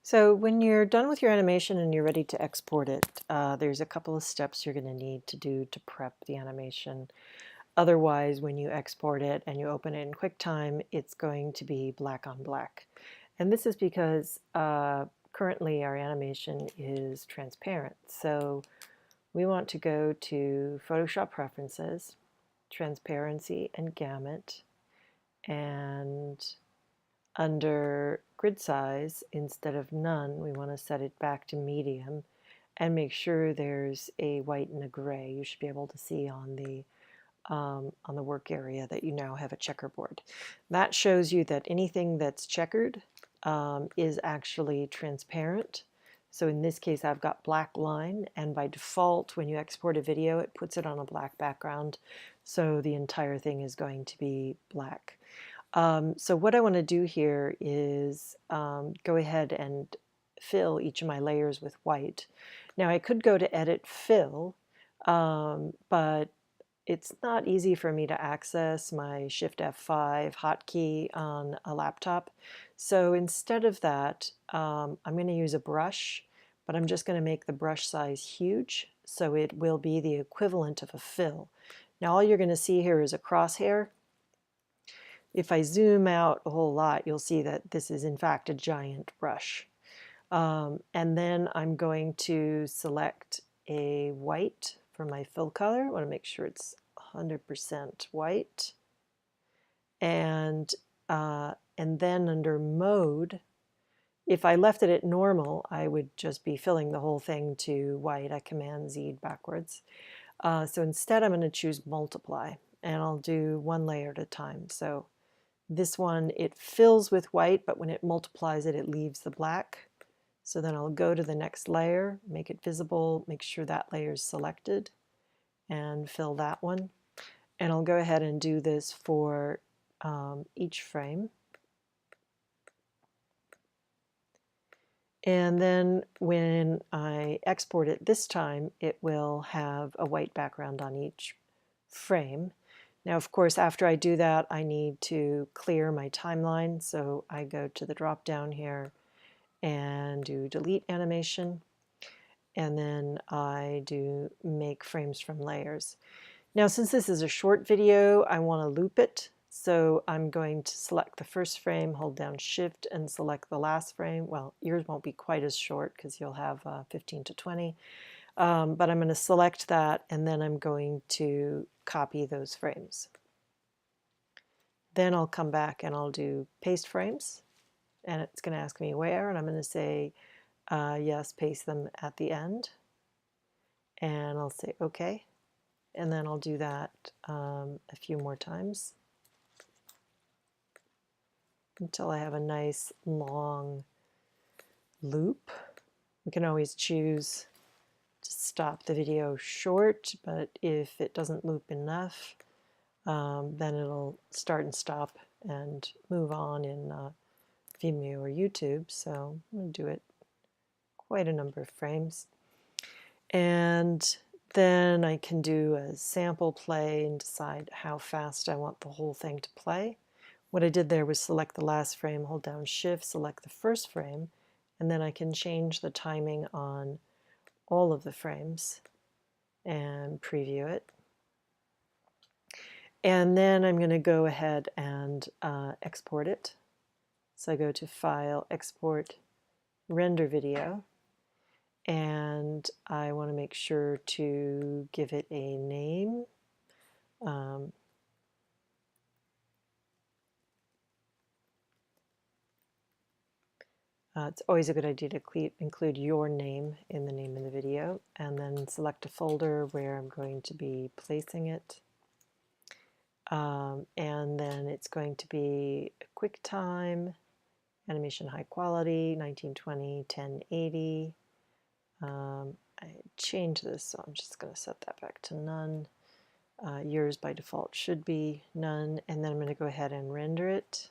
So when you're done with your animation and you're ready to export it, there's a couple of steps you're going to need to do to prep the animation. Otherwise, when you export it and you open it in QuickTime, it's going to be black on black. And this is because currently our animation is transparent. So we want to go to Photoshop Preferences, Transparency and Gamut, and under grid size, instead of none, we want to set it back to medium and make sure there's a white and a gray. You should be able to see on the work area that you now have a checkerboard. That shows you that anything that's checkered is actually transparent. So in this case, I've got black line, and by default, when you export a video, it puts it on a black background. So the entire thing is going to be black. So what I want to do here is go ahead and fill each of my layers with white. Now I could go to Edit Fill, but it's not easy for me to access my Shift F5 hotkey on a laptop. So instead of that, I'm going to use a brush, but I'm just going to make the brush size huge, so it will be the equivalent of a fill. Now all you're going to see here is a crosshair. If I zoom out a whole lot, you'll see that this is in fact a giant brush. And then I'm going to select a white for my fill color. I want to make sure it's 100% white. And then under mode, if I left it at normal, I would just be filling the whole thing to white. I Command Z backwards. So instead I'm going to choose multiply, and I'll do one layer at a time. So this one, it fills with white, but when it multiplies it, it leaves the black. So then I'll go to the next layer, make it visible, make sure that layer is selected, and fill that one. And I'll go ahead and do this for each frame. And then when I export it this time, it will have a white background on each frame. Now, of course, after I do that, I need to clear my timeline. So I go to the drop down here and do delete animation. And then I do make frames from layers. Now, since this is a short video, I want to loop it. So I'm going to select the first frame, hold down Shift, and select the last frame. Well, yours won't be quite as short because you'll have 15 to 20. But I'm going to select that, and then I'm going to copy those frames. Then I'll come back and I'll do paste frames, and it's going to ask me where, and I'm going to say yes, paste them at the end, and I'll say OK, and then I'll do that a few more times until I have a nice long loop. We can always choose to stop the video short, but if it doesn't loop enough, then it'll start and stop and move on in Vimeo or YouTube. So I'm going to do it quite a number of frames. And then I can do a sample play and decide how fast I want the whole thing to play. What I did there was select the last frame, hold down Shift, select the first frame, and then I can change the timing on all of the frames and preview it. And then I'm going to go ahead and export it. So I go to File, Export, Render Video, and I want to make sure to give it a name. It's always a good idea to include your name in the name of the video, and then select a folder where I'm going to be placing it. And then it's going to be QuickTime, animation high quality, 1920, 1080. I changed this, so I'm just going to set that back to none. Yours by default should be none, and then I'm going to go ahead and render it.